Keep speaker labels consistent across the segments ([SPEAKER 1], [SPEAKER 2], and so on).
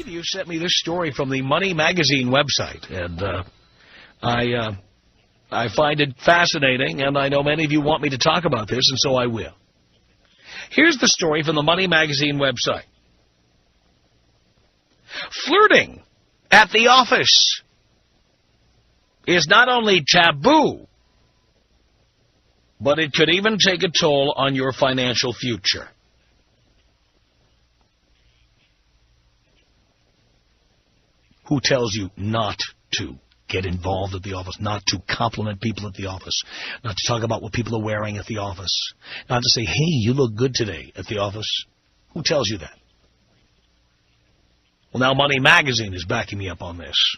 [SPEAKER 1] You sent me this story from the Money Magazine website, and I find it fascinating, and I know many of you want me to talk about this, and so I will. Here's the story from the Money Magazine website. Flirting at the office is not only taboo, but it could even take a toll on your financial future. Who tells you not to get involved at the office, not to compliment people at the office, not to talk about what people are wearing at the office, not to say, hey, you look good today at the office? Who tells you that? Well, now Money Magazine is backing me up on this.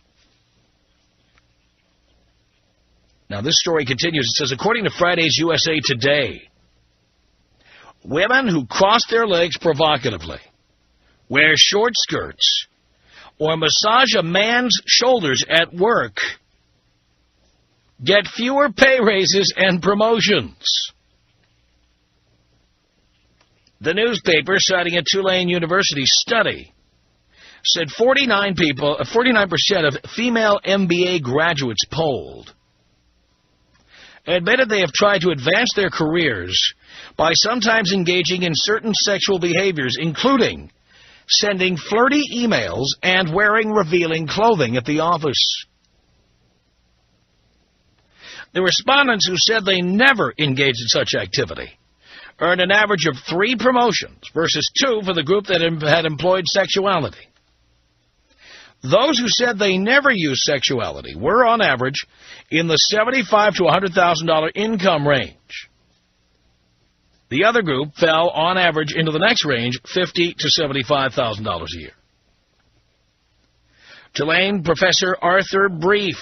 [SPEAKER 1] Now, this story continues. It says, according to Friday's USA Today, women who cross their legs provocatively, wear short skirts, or massage a man's shoulders at work get fewer pay raises and promotions. The newspaper, citing a Tulane University study, said 49% of female MBA graduates polled admitted they have tried to advance their careers by sometimes engaging in certain sexual behaviors, including sending flirty emails and wearing revealing clothing at the office. The respondents who said they never engaged in such activity earned an average of 3 promotions versus 2 for the group that had employed sexuality. Those who said they never used sexuality were, on average, in the $75,000 to $100,000 income range. The other group fell, on average, into the next range, $50,000 to $75,000 a year. Tulane professor Arthur Brief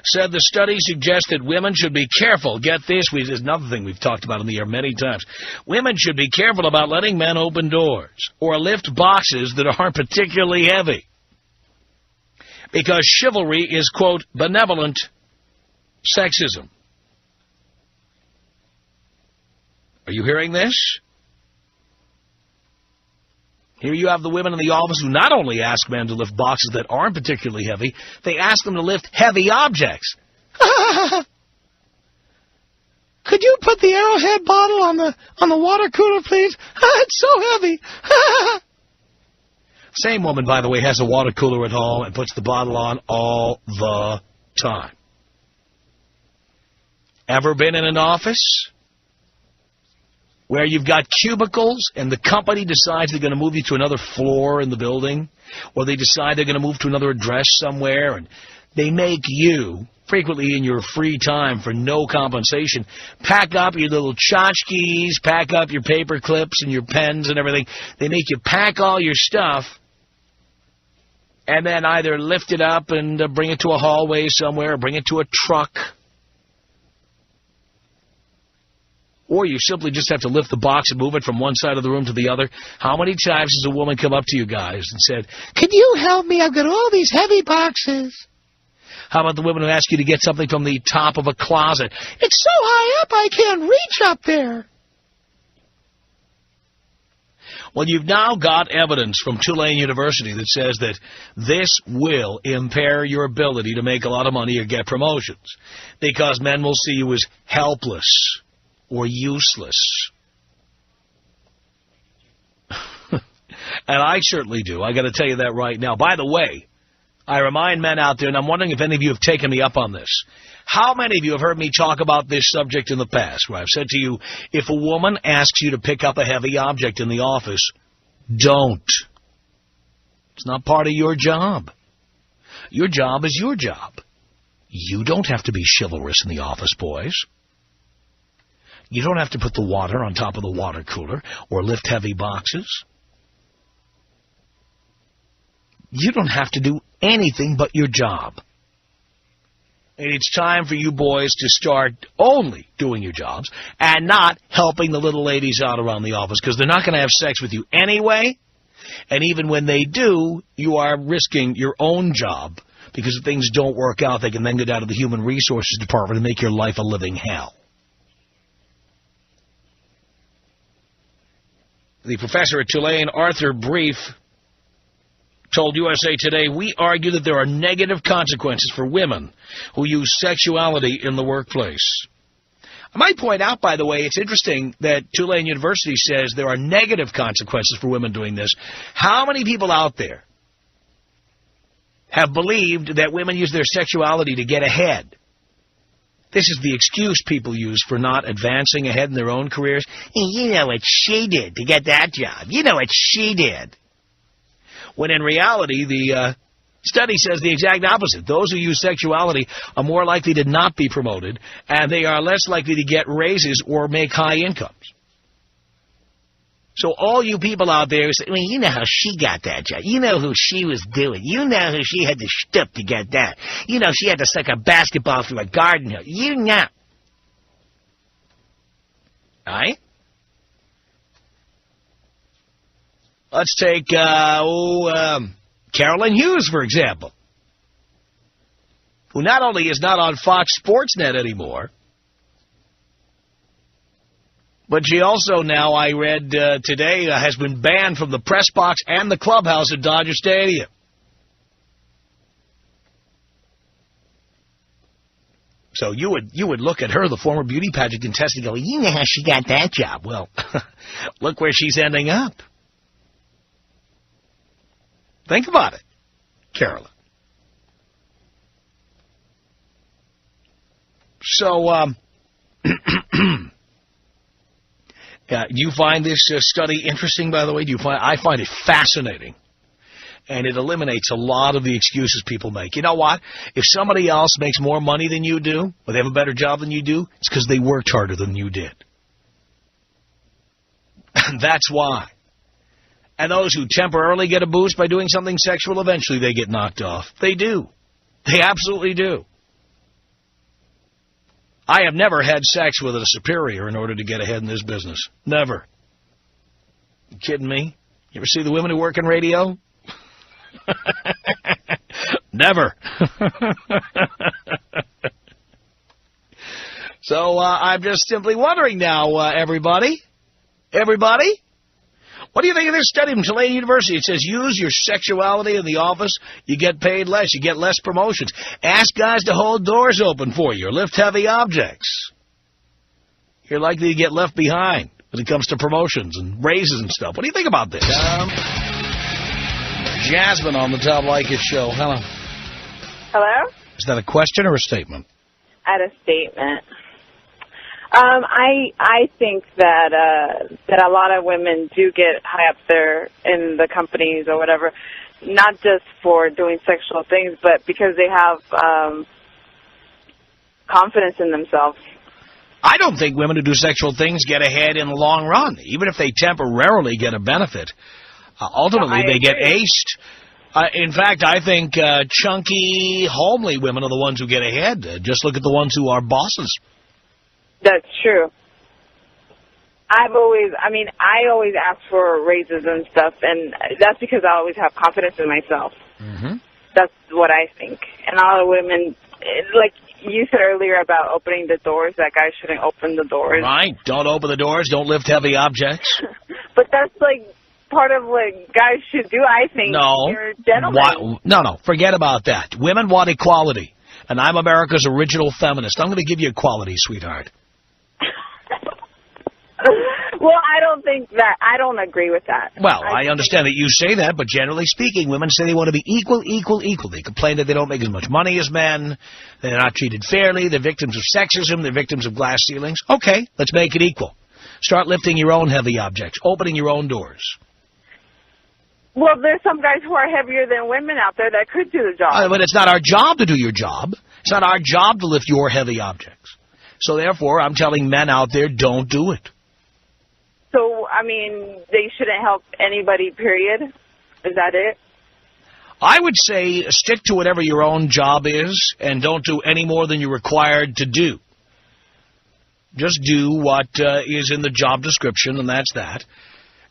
[SPEAKER 1] said the study suggests that women should be careful. Get this, this is another thing we've talked about in the air many times. Women should be careful about letting men open doors or lift boxes that aren't particularly heavy, because chivalry is, quote, benevolent sexism. Are you hearing this? Here you have the women in the office who not only ask men to lift boxes that aren't particularly heavy, they ask them to lift heavy objects. Could you put the Arrowhead bottle on the water cooler, please? It's so heavy. Same woman, by the way, has a water cooler at home and puts the bottle on all the time. Ever been in an office where you've got cubicles and the company decides they're going to move you to another floor in the building, or they decide they're going to move to another address somewhere, and they make you, frequently in your free time for no compensation, pack up your little tchotchkes, pack up your paper clips and your pens and everything. They make you pack all your stuff and then either lift it up and bring it to a hallway somewhere or bring it to a truck. Or you simply just have to lift the box and move it from one side of the room to the other. How many times has a woman come up to you guys and said, "Can you help me? I've got all these heavy boxes." How about the women who ask you to get something from the top of a closet? "It's so high up I can't reach up there." Well, you've now got evidence from Tulane University that says that this will impair your ability to make a lot of money or get promotions, because men will see you as helpless or useless. And I certainly do. I got to tell you that right now. By the way, I remind men out there, and I'm wondering if any of you have taken me up on this. How many of you have heard me talk about this subject in the past, where I've said to you, if a woman asks you to pick up a heavy object in the office, don't. It's not part of your job. Your job is your job. You don't have to be chivalrous in the office, boys. You don't have to put the water on top of the water cooler or lift heavy boxes. You don't have to do anything but your job. And it's time for you boys to start only doing your jobs and not helping the little ladies out around the office, because they're not going to have sex with you anyway. And even when they do, you are risking your own job, because if things don't work out, they can then go down to the Human Resources Department and make your life a living hell. The professor at Tulane, Arthur Brief, told USA Today, we argue that there are negative consequences for women who use sexuality in the workplace. I might point out, by the way, it's interesting that Tulane University says there are negative consequences for women doing this. How many people out there have believed that women use their sexuality to get ahead? This is the excuse people use for not advancing ahead in their own careers. You know what she did to get that job. You know what she did. When in reality, the study says the exact opposite. Those who use sexuality are more likely to not be promoted, and they are less likely to get raises or make high incomes. So all you people out there say, well, you know how she got that job. You know who she was doing. You know who she had to stoop to get that. You know she had to suck a basketball through a garden hose. You know. All right? Let's take, Carolyn Hughes, for example, who not only is not on Fox Sports Net anymore, but she also now, I read today, has been banned from the press box and the clubhouse at Dodger Stadium. So you would look at her, the former beauty pageant contestant, and go, you know how she got that job. Well, look where she's ending up. Think about it, Carolyn. So, do you find this study interesting, by the way? I find it fascinating. And it eliminates a lot of the excuses people make. You know what? If somebody else makes more money than you do, or they have a better job than you do, it's because they worked harder than you did. And that's why. And those who temporarily get a boost by doing something sexual, eventually they get knocked off. They do. They absolutely do. I have never had sex with a superior in order to get ahead in this business. Never. You kidding me? You ever see the women who work in radio? Never. So I'm just simply wondering now, everybody? What do you think of this study from Tulane University? It says use your sexuality in the office, you get paid less, you get less promotions. Ask guys to hold doors open for you or lift heavy objects. You're likely to get left behind when it comes to promotions and raises and stuff. What do you think about this? Jasmine on the Tom Leykis show. Hello.
[SPEAKER 2] Hello?
[SPEAKER 1] Is that a question or a statement?
[SPEAKER 2] I had a statement. I think that a lot of women do get high up there in the companies or whatever, not just for doing sexual things, but because they have confidence in themselves.
[SPEAKER 1] I don't think women who do sexual things get ahead in the long run, even if they temporarily get a benefit. Ultimately, they get aced. In fact, I think chunky, homely women are the ones who get ahead. Just look at the ones who are bosses.
[SPEAKER 2] That's true. I always ask for raises and stuff, and that's because I always have confidence in myself.
[SPEAKER 1] Mm-hmm.
[SPEAKER 2] That's what I think. And a lot of women, like you said earlier about opening the doors, that guys shouldn't open the doors.
[SPEAKER 1] Right. Don't open the doors. Don't lift heavy objects.
[SPEAKER 2] But that's like part of what guys should do, I think.
[SPEAKER 1] No.
[SPEAKER 2] You're gentlemen.
[SPEAKER 1] No. Forget about that. Women want equality. And I'm America's original feminist. I'm going to give you equality, sweetheart.
[SPEAKER 2] Well, I don't think that. I don't agree with that.
[SPEAKER 1] Well, I understand that you say that, but generally speaking, women say they want to be equal. They complain that they don't make as much money as men. They're not treated fairly. They're victims of sexism. They're victims of glass ceilings. Okay, let's make it equal. Start lifting your own heavy objects, opening your own doors.
[SPEAKER 2] Well, there's some guys who are heavier than women out there that could do the job.
[SPEAKER 1] But it's not our job to do your job. It's not our job to lift your heavy objects. So, therefore, I'm telling men out there, don't do it.
[SPEAKER 2] So, they shouldn't help anybody, period? Is that it?
[SPEAKER 1] I would say stick to whatever your own job is and don't do any more than you're required to do. Just do what is in the job description, and that's that.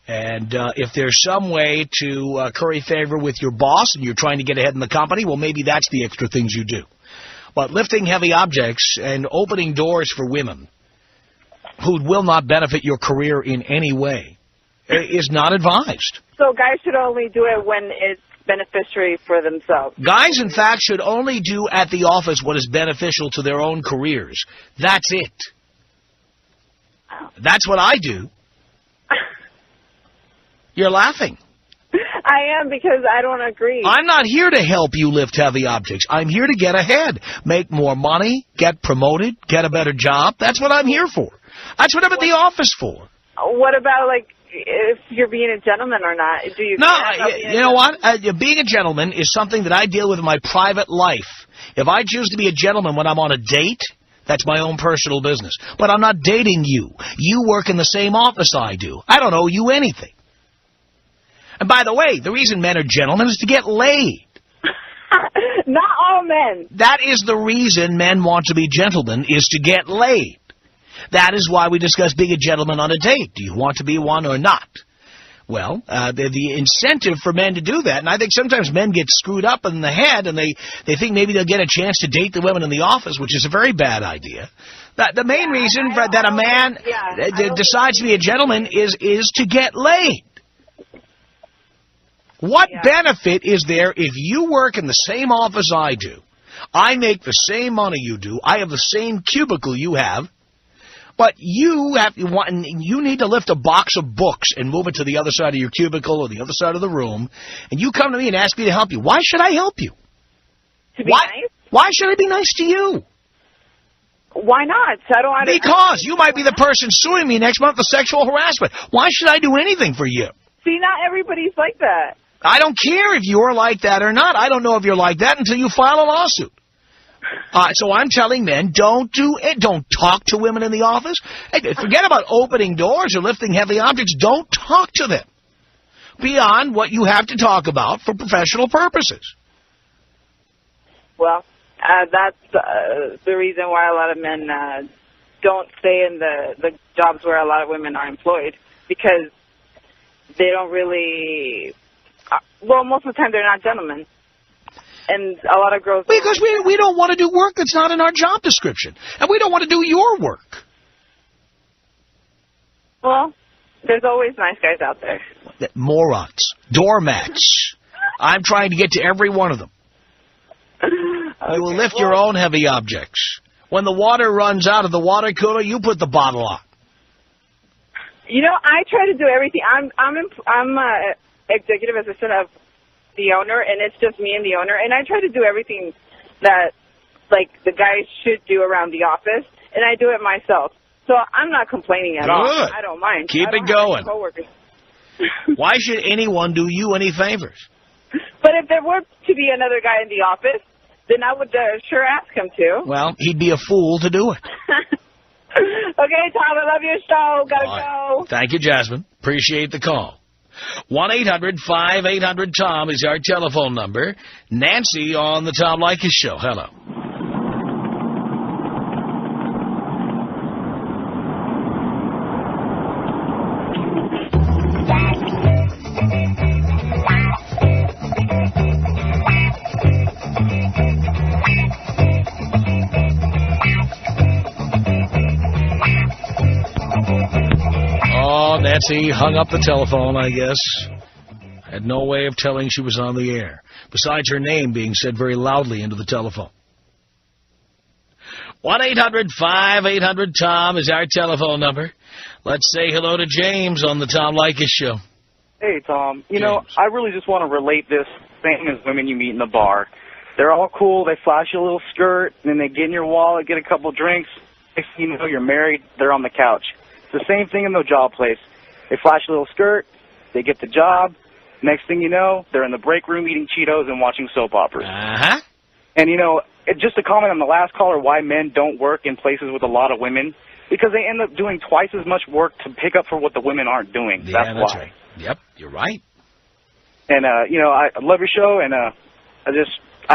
[SPEAKER 1] And if there's some way to curry favor with your boss and you're trying to get ahead in the company, well, maybe that's the extra things you do. But lifting heavy objects and opening doors for women who will not benefit your career in any way is not advised.
[SPEAKER 2] So guys should only do it when it's beneficiary for themselves.
[SPEAKER 1] Guys, in fact, should only do at the office what is beneficial to their own careers. That's it. That's what I do. You're laughing.
[SPEAKER 2] I am, because I don't agree.
[SPEAKER 1] I'm not here to help you lift heavy objects. I'm here to get ahead, make more money, get promoted, get a better job. That's what I'm here for. That's what I'm at the office for.
[SPEAKER 2] What about, like, if you're being a gentleman or not? Do you?
[SPEAKER 1] No, you know what? Being a gentleman is something that I deal with in my private life. If I choose to be a gentleman when I'm on a date, that's my own personal business. But I'm not dating you. You work in the same office I do. I don't owe you anything. And by the way, the reason men are gentlemen is to get laid.
[SPEAKER 2] Not all men.
[SPEAKER 1] That is the reason men want to be gentlemen, is to get laid. That is why we discuss being a gentleman on a date. Do you want to be one or not? Well, the incentive for men to do that, and I think sometimes men get screwed up in the head, and they think maybe they'll get a chance to date the women in the office, which is a very bad idea. The main reason that a man decides to be a gentleman is to get laid. What benefit is there if you work in the same office I do? I make the same money you do. I have the same cubicle you have. But you need to lift a box of books and move it to the other side of your cubicle or the other side of the room. And you come to me and ask me to help you. Why should I help you?
[SPEAKER 2] To be nice?
[SPEAKER 1] Why should I be nice to you?
[SPEAKER 2] Why not?
[SPEAKER 1] Because you might be the person suing me next month for sexual harassment. Why should I do anything for you?
[SPEAKER 2] See, not everybody's like that.
[SPEAKER 1] I don't care if you're like that or not. I don't know if you're like that until you file a lawsuit. So I'm telling men, don't do it. Don't talk to women in the office. Hey, forget about opening doors or lifting heavy objects. Don't talk to them beyond what you have to talk about for professional purposes.
[SPEAKER 2] Well, that's the reason why a lot of men don't stay in the jobs where a lot of women are employed, because they don't really... well, most of the time they're not gentlemen. And a lot of girls...
[SPEAKER 1] Because we don't want to do work that's not in our job description. And we don't want to do your work.
[SPEAKER 2] Well, there's always nice guys out there.
[SPEAKER 1] Morons. Doormats. I'm trying to get to every one of them. Okay, you will lift your own heavy objects. When the water runs out of the water cooler, you put the bottle on.
[SPEAKER 2] You know, I try to do everything. I'm executive assistant of the owner, and it's just me and the owner, and I try to do everything that, like, the guys should do around the office, and I do it myself. So I'm not complaining at all. I don't mind.
[SPEAKER 1] Keep it going. Why should anyone do you any favors?
[SPEAKER 2] But if there were to be another guy in the office, then I would sure ask him to.
[SPEAKER 1] Well, he'd be a fool to do it.
[SPEAKER 2] Okay, Tom, I love your show. Gotta go.
[SPEAKER 1] Thank you, Jasmine. Appreciate the call. 1-800-5800-TOM is our telephone number. Nancy on the Tom Leykis Show. Hello. Nancy hung up the telephone, I guess. Had no way of telling she was on the air, besides her name being said very loudly into the telephone. 1-800-5800-TOM is our telephone number. Let's say hello to James on the Tom Leykis Show.
[SPEAKER 3] Hey, Tom. You know, I really just want to relate this thing as women you meet in the bar. They're all cool. They flash you a little skirt, and then they get in your wallet, get a couple drinks. Next thing you know, you're married. They're on the couch. It's the same thing in the job place. They flash a little skirt, they get the job. Next thing you know, they're in the break room eating Cheetos and watching soap operas.
[SPEAKER 1] Uh-huh.
[SPEAKER 3] And, you know, just to comment on the last caller, why men don't work in places with a lot of women, because they end up doing twice as much work to pick up for what the women aren't doing.
[SPEAKER 1] Yeah,
[SPEAKER 3] that's why.
[SPEAKER 1] Right. Yep, you're right.
[SPEAKER 3] And, you know, I love your show, and I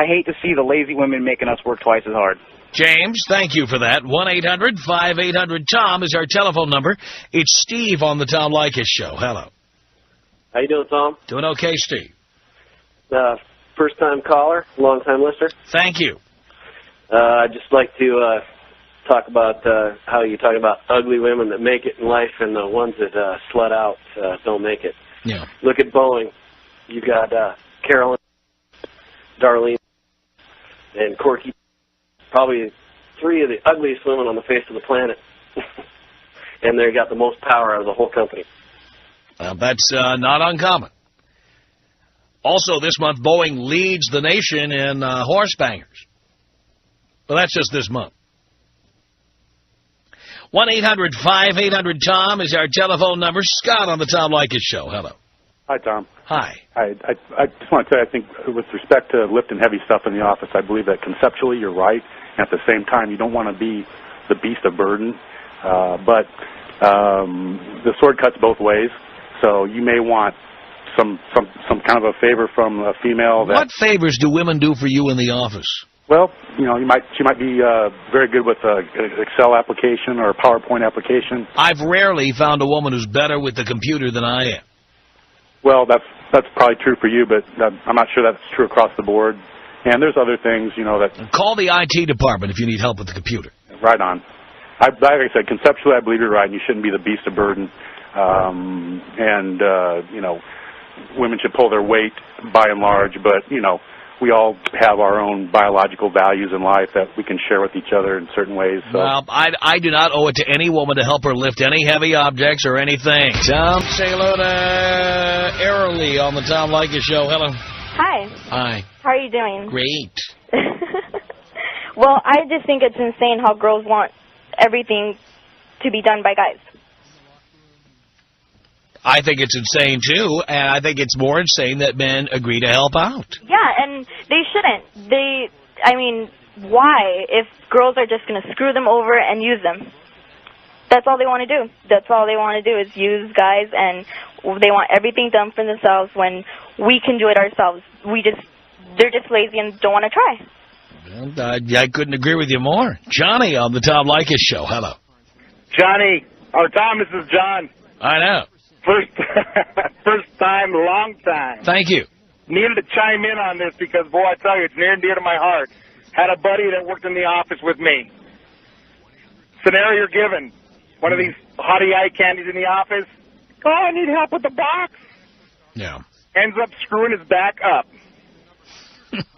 [SPEAKER 3] hate to see the lazy women making us work twice as hard.
[SPEAKER 1] James, thank you for that. 1-800-5800-TOM is our telephone number. It's Steve on the Tom Leykis Show. Hello.
[SPEAKER 4] How you doing, Tom?
[SPEAKER 1] Doing okay, Steve.
[SPEAKER 4] First-time caller, long-time listener.
[SPEAKER 1] Thank you.
[SPEAKER 4] I'd just like to talk about how you talk about ugly women that make it in life and the ones that slut out don't make it.
[SPEAKER 1] Yeah.
[SPEAKER 4] Look at Boeing. You got Carolyn. Darlene, and Corky. Probably 3 of the ugliest women on the face of the planet. And they got the most power out of the whole company.
[SPEAKER 1] That's not uncommon. Also, this month, Boeing leads the nation in horse bangers. But that's just this month. 1-800-5800-TOM is our telephone number. Scott on the Tom Leykis Show. Hello.
[SPEAKER 5] Hi, Tom.
[SPEAKER 1] Hi.
[SPEAKER 5] I just want to say, I think with respect to lifting heavy stuff in the office, I believe that conceptually you're right. At the same time, you don't want to be the beast of burden. But the sword cuts both ways. So you may want some kind of a favor from a female.
[SPEAKER 1] What favors do women do for you in the office?
[SPEAKER 5] Well, you know, she might be very good with an Excel application or a PowerPoint application.
[SPEAKER 1] I've rarely found a woman who's better with the computer than I am.
[SPEAKER 5] Well, that's probably true for you, but I'm not sure that's true across the board. And there's other things, you know, that...
[SPEAKER 1] Call the IT department if you need help with the computer.
[SPEAKER 5] Right on. Like I said, conceptually, I believe you're right, and you shouldn't be the beast of burden. You know, women should pull their weight by and large, but, you know, we all have our own biological values in life that we can share with each other in certain ways. So.
[SPEAKER 1] Well, I do not owe it to any woman to help her lift any heavy objects or anything. Tom, say hello to Airly on the Tom Leykis Show. Hello.
[SPEAKER 6] Hi.
[SPEAKER 1] Hi.
[SPEAKER 6] How are you doing?
[SPEAKER 1] Great.
[SPEAKER 6] Well, I just think it's insane how girls want everything to be done by guys.
[SPEAKER 1] I think it's insane, too, and I think it's more insane that men agree to help out.
[SPEAKER 6] Yeah, and they shouldn't. I mean, why? If girls are just going to screw them over and use them. That's all they want to do. That's all they want to do is use guys, and they want everything done for themselves when we can do it ourselves. They're just lazy and don't want to try.
[SPEAKER 1] Well, I couldn't agree with you more. Johnny on the Tom Leykis Show. Hello.
[SPEAKER 7] Johnny. Oh, Tom, this is John.
[SPEAKER 1] I know.
[SPEAKER 7] First time, long time.
[SPEAKER 1] Thank you.
[SPEAKER 7] Needed to chime in on this because, boy, I tell you, it's near and dear to my heart. Had a buddy that worked in the office with me. Scenario given. One of these hottie eye candies in the office. Oh, I need help with the box.
[SPEAKER 1] Yeah.
[SPEAKER 7] Ends up screwing his back up.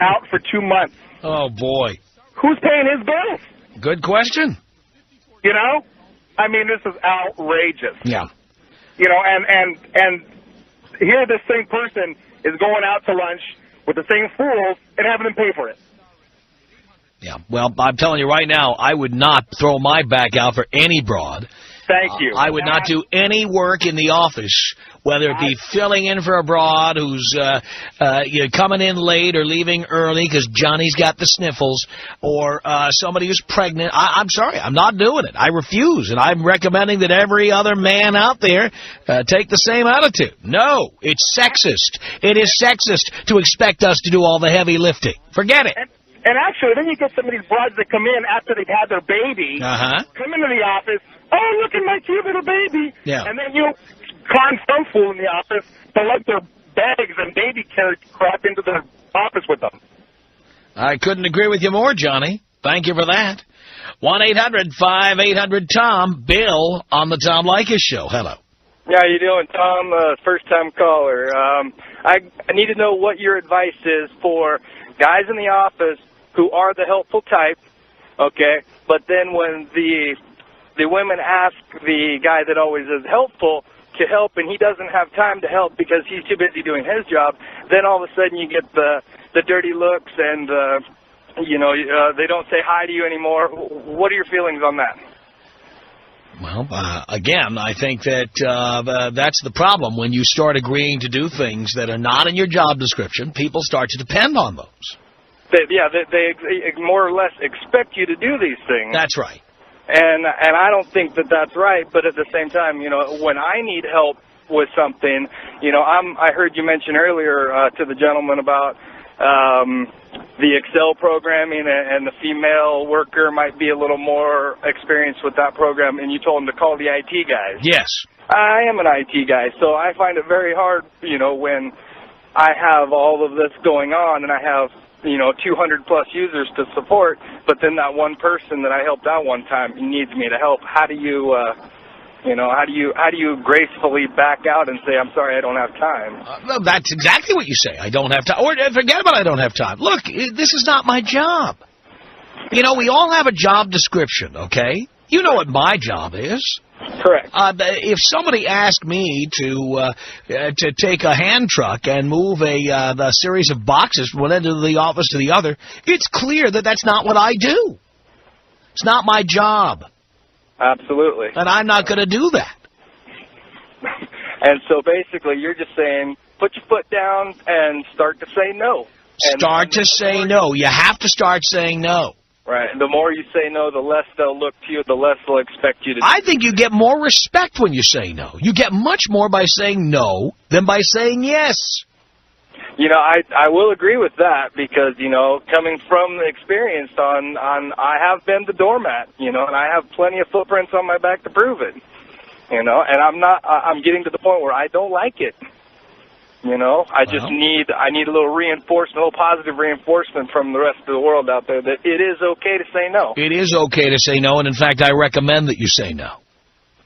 [SPEAKER 7] Out for 2 months.
[SPEAKER 1] Oh, boy.
[SPEAKER 7] Who's paying his bills?
[SPEAKER 1] Good question.
[SPEAKER 7] You know? I mean, this is outrageous.
[SPEAKER 1] Yeah.
[SPEAKER 7] You know, and here this same person is going out to lunch with the same fools and having them pay for it.
[SPEAKER 1] Yeah, well, I'm telling you right now, I would not throw my back out for any broad.
[SPEAKER 7] Thank you.
[SPEAKER 1] I would not do any work in the office, whether it be filling in for a broad who's coming in late or leaving early because Johnny's got the sniffles, or somebody who's pregnant. I'm sorry, I'm not doing it. I refuse, and I'm recommending that every other man out there take the same attitude. No, it's sexist. It is sexist to expect us to do all the heavy lifting. Forget it.
[SPEAKER 7] And actually, then you get some of these broads that come in after they've had their baby, come into the office, oh, look at my cute little baby.
[SPEAKER 1] Yeah.
[SPEAKER 7] And then you con some fool in the office to let their bags and baby carry crap into the office with them.
[SPEAKER 1] I couldn't agree with you more, Johnny. Thank you for that. 1-800-5800-TOM. Bill on the Tom Leykis Show. Hello.
[SPEAKER 8] How you doing, Tom? First-time caller. I need to know what your advice is for guys in the office who are the helpful type, okay, but then when the women ask the guy that always is helpful to help and he doesn't have time to help because he's too busy doing his job, then all of a sudden you get the dirty looks and, they don't say hi to you anymore. What are your feelings on that?
[SPEAKER 1] Well, again, I think that that's the problem. When you start agreeing to do things that are not in your job description, people start to depend on those.
[SPEAKER 8] They more or less expect you to do these things.
[SPEAKER 1] That's right.
[SPEAKER 8] And I don't think that that's right, but at the same time, when I need help with something, I heard you mention earlier to the gentleman about the Excel programming, and the female worker might be a little more experienced with that program, and you told him to call the IT guys.
[SPEAKER 1] Yes.
[SPEAKER 8] I am an IT guy, so I find it very hard, when I have all of this going on and I have 200-plus users to support, but then that one person that I helped out one time needs me to help. How do you You know, how do you gracefully back out and say, I'm sorry, I don't have time?
[SPEAKER 1] No, that's exactly what you say. I don't have time. Or forget about I don't have time. Look, this is not my job. You know, we all have a job description, okay? You know what my job is.
[SPEAKER 8] Correct.
[SPEAKER 1] If somebody asked me to take a hand truck and move a series of boxes from one end of the office to the other, it's clear that that's not what I do. It's not my job.
[SPEAKER 8] Absolutely.
[SPEAKER 1] And I'm not going to do that.
[SPEAKER 8] And so basically you're just saying, put your foot down and start to say no.
[SPEAKER 1] Start to say no. You have to start saying no.
[SPEAKER 8] Right. The more you say no, the less they'll look to you, the less they'll expect you to do.
[SPEAKER 1] I think you get more respect when you say no. You get much more by saying no than by saying yes.
[SPEAKER 8] You know, I will agree with that because, you know, coming from the experience on I have been the doormat, you know, and I have plenty of footprints on my back to prove it, you know, and I'm getting to the point where I don't like it. You know, I need a little reinforcement, a little positive reinforcement from the rest of the world out there that it is okay to say no.
[SPEAKER 1] It is okay to say no, and in fact, I recommend that you say no.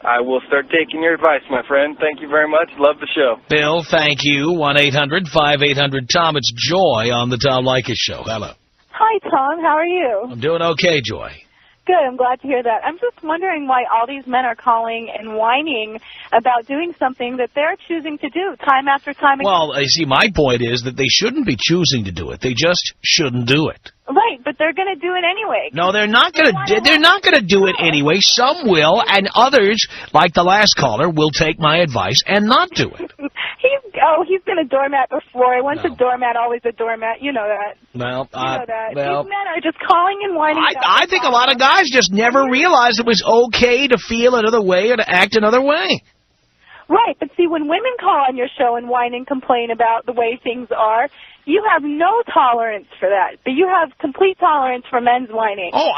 [SPEAKER 8] I will start taking your advice, my friend. Thank you very much. Love the show.
[SPEAKER 1] Bill, thank you. 1-800-5800-TOM. It's Joy on the Tom Leykis Show. Hello.
[SPEAKER 9] Hi, Tom. How are you?
[SPEAKER 1] I'm doing okay, Joy.
[SPEAKER 9] Good. I'm glad to hear that. I'm just wondering why all these men are calling and whining about doing something that they're choosing to do time after time again.
[SPEAKER 1] Well, you see, my point is that they shouldn't be choosing to do it. They just shouldn't do it.
[SPEAKER 9] Right, but they're going to do it anyway.
[SPEAKER 1] No, they're not going to. They're not going to do it anyway. Some will, and others, like the last caller, will take my advice and not do it.
[SPEAKER 9] He's been a doormat before. Once a doormat, always a doormat. You know that.
[SPEAKER 1] Well,
[SPEAKER 9] you know that.
[SPEAKER 1] Well,
[SPEAKER 9] these men are just calling and whining.
[SPEAKER 1] I think a lot of guys just never realized it was okay to feel another way or to act another way.
[SPEAKER 9] Right, but see, when women call on your show and whine and complain about the way things are, you have no tolerance for that. But you have complete tolerance for men's whining.
[SPEAKER 1] Oh,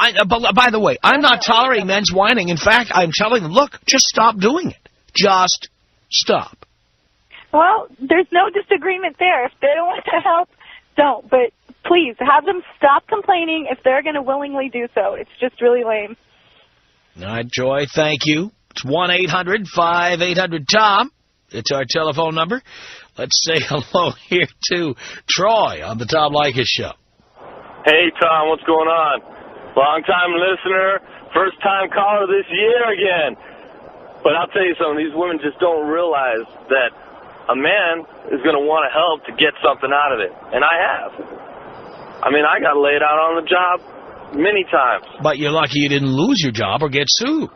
[SPEAKER 1] by the way, I'm not tolerating men's whining. In fact, I'm telling them, look, just stop doing it. Just stop.
[SPEAKER 9] Well, there's no disagreement there. If they don't want to help, don't. But please, have them stop complaining if they're going to willingly do so. It's just really lame.
[SPEAKER 1] All right, Joy, thank you. It's 1-800-5800-TOM. It's our telephone number. Let's say hello here to Troy on the Tom Leykis Show.
[SPEAKER 10] Hey, Tom, what's going on? Long-time listener, first-time caller this year again. But I'll tell you something, these women just don't realize that a man is going to want to help to get something out of it. And I have. I mean, I got laid out on the job many times.
[SPEAKER 1] But you're lucky you didn't lose your job or get sued.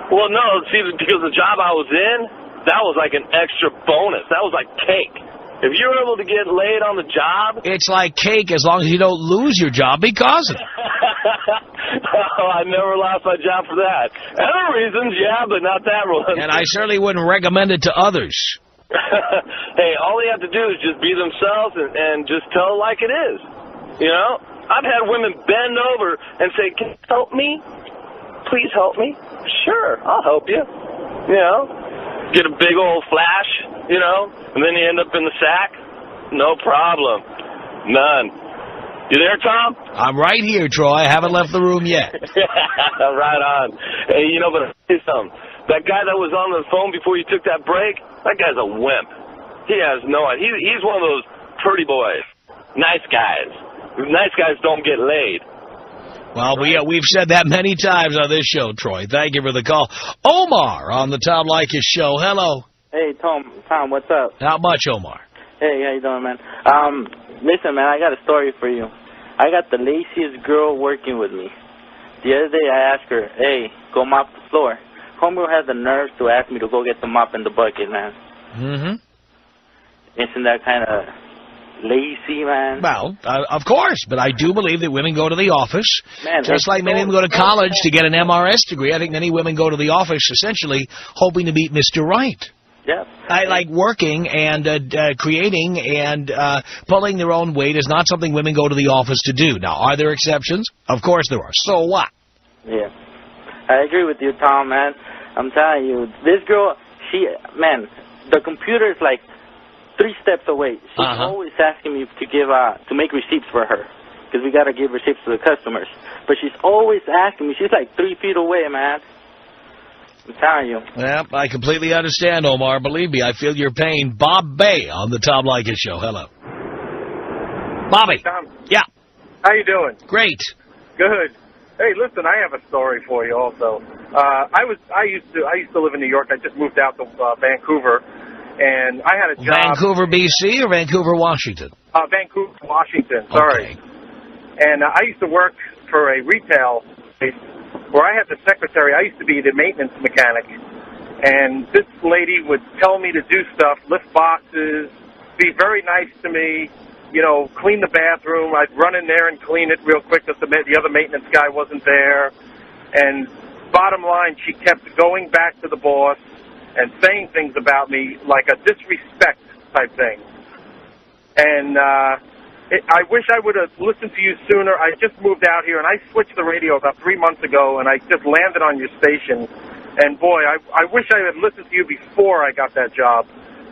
[SPEAKER 10] Well, no, see, because the job I was in, that was like an extra bonus. That was like cake. If you were able to get laid on the job...
[SPEAKER 1] It's like cake as long as you don't lose your job because of it.
[SPEAKER 10] Oh, I never lost my job for that. Other reasons, yeah, but not that one.
[SPEAKER 1] And I certainly wouldn't recommend it to others.
[SPEAKER 10] Hey, all they have to do is just be themselves and just tell it like it is. You know? I've had women bend over and say, can you help me? Please help me. Sure, I'll help you. You know? Get a big old flash, you know, and then you end up in the sack. No problem. None. You there, Tom?
[SPEAKER 1] I'm right here, Troy. I haven't left the room yet.
[SPEAKER 10] Right on. Hey, you know, but I'll tell you something. That guy that was on the phone before you took that break, that guy's a wimp. He has no idea. He's one of those pretty boys. Nice guys. Nice guys don't get laid.
[SPEAKER 1] Well, we've said that many times on this show, Troy. Thank you for the call. Omar on the Tom Leykis Show. Hello.
[SPEAKER 11] Hey, Tom, what's up?
[SPEAKER 1] Not much, Omar.
[SPEAKER 11] Hey, how you doing, man? Listen, man, I got a story for you. I got the laziest girl working with me. The other day I asked her, hey, go mop the floor. Homegirl had the nerve to ask me to go get the mop in the bucket, man.
[SPEAKER 1] Mm-hmm.
[SPEAKER 11] Isn't that kind of lazy, man?
[SPEAKER 1] Well, of course, but I do believe that women go to the office,
[SPEAKER 11] man,
[SPEAKER 1] just like many women go to college to get an MRS degree. I think many women go to the office essentially hoping to meet Mr. Right.
[SPEAKER 11] Yeah.
[SPEAKER 1] I like working and creating and pulling their own weight is not something women go to the office to do. Now, are there exceptions? Of course there are. So what?
[SPEAKER 11] Yeah. I agree with you, Tom, man. I'm telling you, this girl, man, the computer is like 3 steps away. She's always asking me to make receipts for her, because we got to give receipts to the customers. But she's always asking me. She's like 3 feet away, man. I'm telling you.
[SPEAKER 1] Well, I completely understand, Omar. Believe me, I feel your pain. Bob Bay on the Tom Leykis Show. Hello. Bobby.
[SPEAKER 12] Tom.
[SPEAKER 1] Yeah.
[SPEAKER 12] How you doing?
[SPEAKER 1] Great.
[SPEAKER 12] Good. Hey, listen, I have a story for you also. I used to live in New York. I just moved out to Vancouver, and I had a job.
[SPEAKER 1] Vancouver, BC, or Vancouver, Washington?
[SPEAKER 12] Vancouver, Washington. Sorry.
[SPEAKER 1] Okay.
[SPEAKER 12] And I used to work for a retail place where I had the secretary. I used to be the maintenance mechanic, and this lady would tell me to do stuff, lift boxes, be very nice to me. You know, clean the bathroom. I'd run in there and clean it real quick because the other maintenance guy wasn't there. And bottom line, she kept going back to the boss and saying things about me like a disrespect type thing. And I wish I would have listened to you sooner. I just moved out here, and I switched the radio about 3 months ago, and I just landed on your station. And, boy, I wish I had listened to you before I got that job.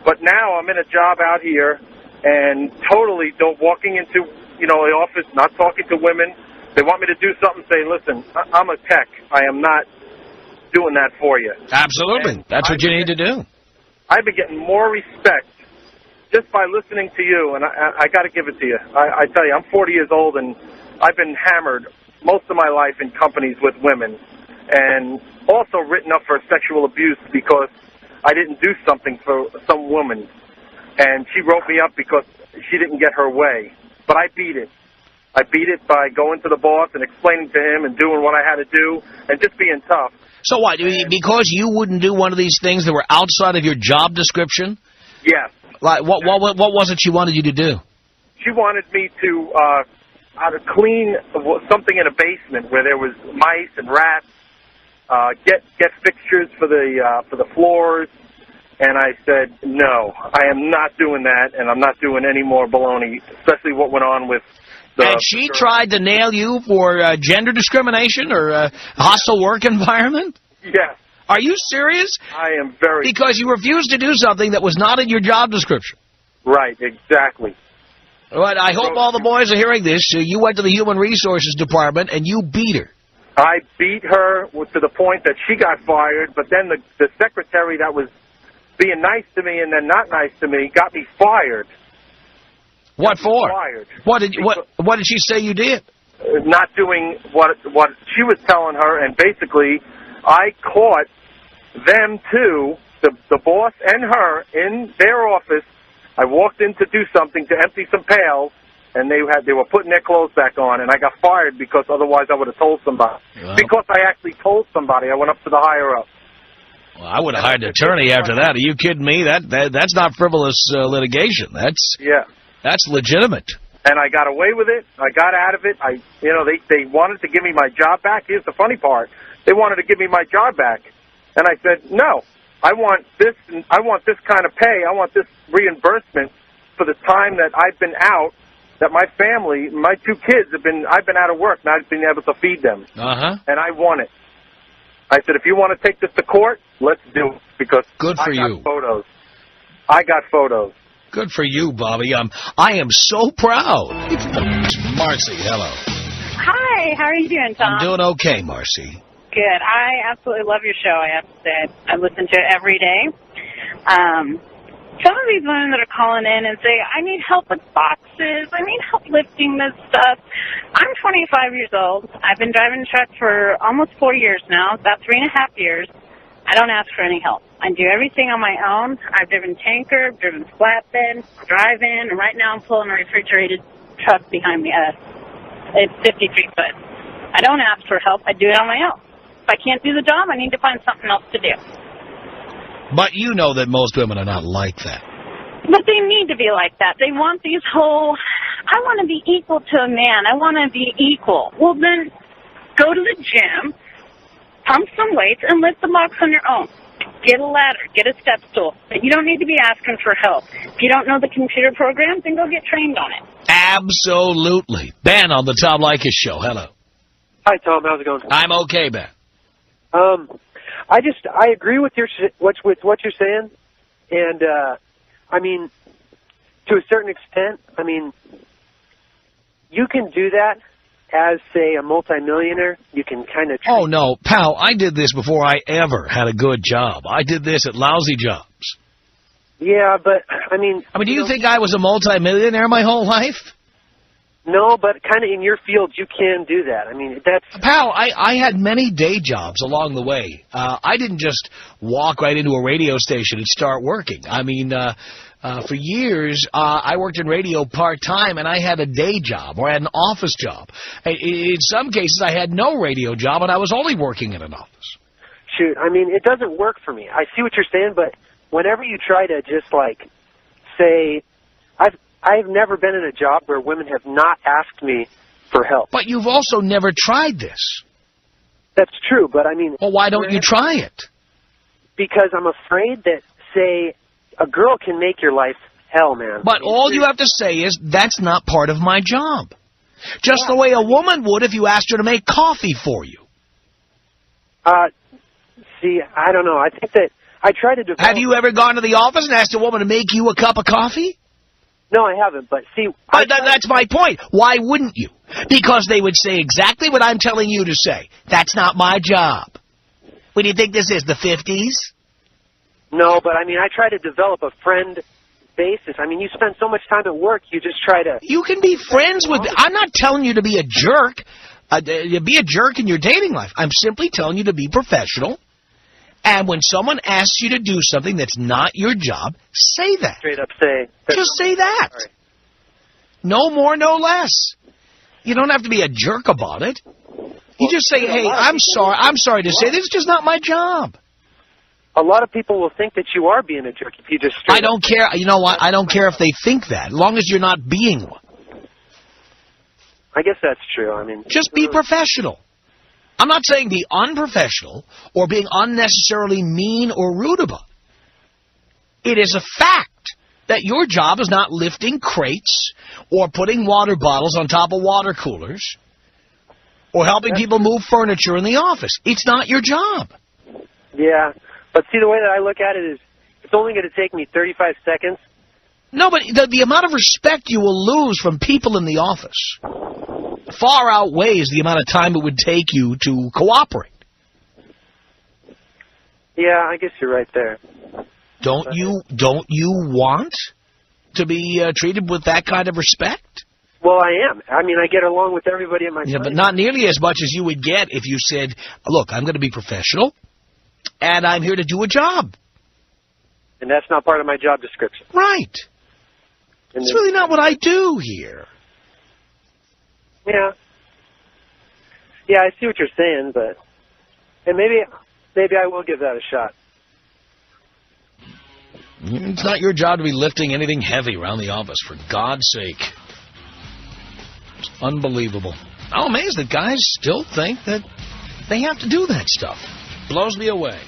[SPEAKER 12] But now I'm in a job out here, and totally walking into, the office, not talking to women. They want me to do something, say, listen, I'm a tech. I am not doing that for you.
[SPEAKER 1] Absolutely. And that's what you need to do.
[SPEAKER 12] I've been getting more respect just by listening to you, and I got to give it to you. I tell you, I'm 40 years old, and I've been hammered most of my life in companies with women, and also written up for sexual abuse because I didn't do something for some woman. And she wrote me up because she didn't get her way. But I beat it. I beat it by going to the boss and explaining to him and doing what I had to do and just being tough.
[SPEAKER 1] So what, because you wouldn't do one of these things that were outside of your job description?
[SPEAKER 12] Yes.
[SPEAKER 1] Like, what was it she wanted you to do?
[SPEAKER 12] She wanted me to how to clean something in a basement where there was mice and rats, get fixtures for the floors. And I said, no, I am not doing that, and I'm not doing any more baloney, especially what went on with the... And
[SPEAKER 1] she tried to nail you for gender discrimination or a hostile work environment?
[SPEAKER 12] Yes.
[SPEAKER 1] Are you serious?
[SPEAKER 12] I am very...
[SPEAKER 1] Because you refused to do something that was not in your job description.
[SPEAKER 12] Right, exactly.
[SPEAKER 1] But I hope all the boys are hearing this. You went to the Human Resources Department, and you beat her.
[SPEAKER 12] I beat her to the point that she got fired, but then the secretary that was being nice to me and then not nice to me got me fired.
[SPEAKER 1] What for?
[SPEAKER 12] Fired.
[SPEAKER 1] What did she say you did?
[SPEAKER 12] Not doing what she was telling her, and basically I caught them too, the boss and her, in their office. I walked in to do something, to empty some pails, and they were putting their clothes back on, and I got fired because otherwise I would have told somebody. Well, because I actually told somebody. I went up to the higher up.
[SPEAKER 1] Well, I would have hired an attorney after that. Are you kidding me? That's not frivolous litigation. That's legitimate.
[SPEAKER 12] And I got away with it. I got out of it. They wanted to give me my job back. Here's the funny part. They wanted to give me my job back. And I said, no, I want this kind of pay. I want this reimbursement for the time that I've been out, that my family, my 2 kids, I've been out of work, not being able to feed them. And I want it. I said, if you want to take this to court, let's do it, because
[SPEAKER 1] Good for you.
[SPEAKER 12] Photos. I got photos.
[SPEAKER 1] Good for you, Bobby. I am so proud. Marcy, hello.
[SPEAKER 13] Hi, how are you doing, Tom?
[SPEAKER 1] I'm doing okay, Marcy.
[SPEAKER 13] Good. I absolutely love your show, I have to say. I listen to it every day. Some of these women that are calling in and say, I need help with boxes, I need help lifting this stuff. I'm 25 years old. I've been driving a truck for almost 4 years now, about 3.5 years. I don't ask for any help. I do everything on my own. I've driven tanker, driven flatbed, drive-in, and right now I'm pulling a refrigerated truck behind me. It's 53 foot. I don't ask for help. I do it on my own. If I can't do the job, I need to find something else to do.
[SPEAKER 1] But you know that most women are not like that.
[SPEAKER 13] But they need to be like that. They want these whole, I want to be equal to a man. I want to be equal. Well, then go to the gym, pump some weights, and lift the box on your own. Get a ladder. Get a step stool. But you don't need to be asking for help. If you don't know the computer program, then go get trained on it.
[SPEAKER 1] Absolutely. Ben on the Tom Leykis Show. Hello.
[SPEAKER 14] Hi, Tom. How's it going?
[SPEAKER 1] I'm okay, Ben.
[SPEAKER 14] I agree with what you're saying, and I mean, to a certain extent, I mean, you can do that as, say, a multimillionaire, you can kind of...
[SPEAKER 1] Oh, no, pal, I did this before I ever had a good job. I did this at lousy jobs.
[SPEAKER 14] Yeah, but, I mean...
[SPEAKER 1] do you think I was a multimillionaire my whole life?
[SPEAKER 14] No, but kind of in your field, you can do that. I mean, that's...
[SPEAKER 1] Pal, I had many day jobs along the way. I didn't just walk right into a radio station and start working. I mean, for years, I worked in radio part-time, and I had a day job, or I had an office job. In some cases, I had no radio job, and I was only working in an office.
[SPEAKER 14] Shoot, I mean, it doesn't work for me. I see what you're saying, but whenever you try to just, like, say... I've never been in a job where women have not asked me for help.
[SPEAKER 1] But you've also never tried this.
[SPEAKER 14] That's true, but I mean...
[SPEAKER 1] Well, why don't you try it?
[SPEAKER 14] Because I'm afraid that, say, a girl can make your life hell, man.
[SPEAKER 1] But all you have to say is, that's not part of my job. Just the way a woman would if you asked her to make coffee for you.
[SPEAKER 14] See, I don't know. I think that I try to develop...
[SPEAKER 1] Have you ever gone to the office and asked a woman to make you a cup of coffee?
[SPEAKER 14] No, I haven't, but see...
[SPEAKER 1] That's my point. Why wouldn't you? Because they would say exactly what I'm telling you to say. That's not my job. What do you think this is, the 50s?
[SPEAKER 14] No, but I mean, I try to develop a friend basis. I mean, you spend so much time at work, you just try to...
[SPEAKER 1] You can be friends with... I'm not telling you to be a jerk. Be a jerk in your dating life. I'm simply telling you to be professional. And when someone asks you to do something that's not your job, say that.
[SPEAKER 14] Straight up say.
[SPEAKER 1] Just say that. Right. No more, no less. You don't have to be a jerk about it. You just say, hey, I'm sorry to say this is just not my job.
[SPEAKER 14] A lot of people will think that you are being a jerk if you just...
[SPEAKER 1] I don't care. You know what? I don't care if they think that, as long as you're not being one.
[SPEAKER 14] I guess that's true. I mean...
[SPEAKER 1] Just be professional. I'm not saying be unprofessional or being unnecessarily mean or rude about it. It is a fact that your job is not lifting crates or putting water bottles on top of water coolers or helping people move furniture in the office. It's not your job.
[SPEAKER 14] Yeah, but see, the way that I look at it is it's only going to take me 35 seconds.
[SPEAKER 1] No, but the amount of respect you will lose from people in the office far outweighs the amount of time it would take you to cooperate.
[SPEAKER 14] Yeah, I guess you're right there.
[SPEAKER 1] Don't you want to be treated with that kind of respect?
[SPEAKER 14] Well, I am. I mean, I get along with everybody in my place.
[SPEAKER 1] But not nearly as much as you would get if you said, look, I'm going to be professional, and I'm here to do a job.
[SPEAKER 14] And that's not part of my job description.
[SPEAKER 1] Right. It's really not what I do here.
[SPEAKER 14] Yeah. Yeah, I see what you're saying, but... And maybe I will give that a shot.
[SPEAKER 1] It's not your job to be lifting anything heavy around the office, for God's sake. It's unbelievable. I'm amazed that guys still think that they have to do that stuff. Blows me away.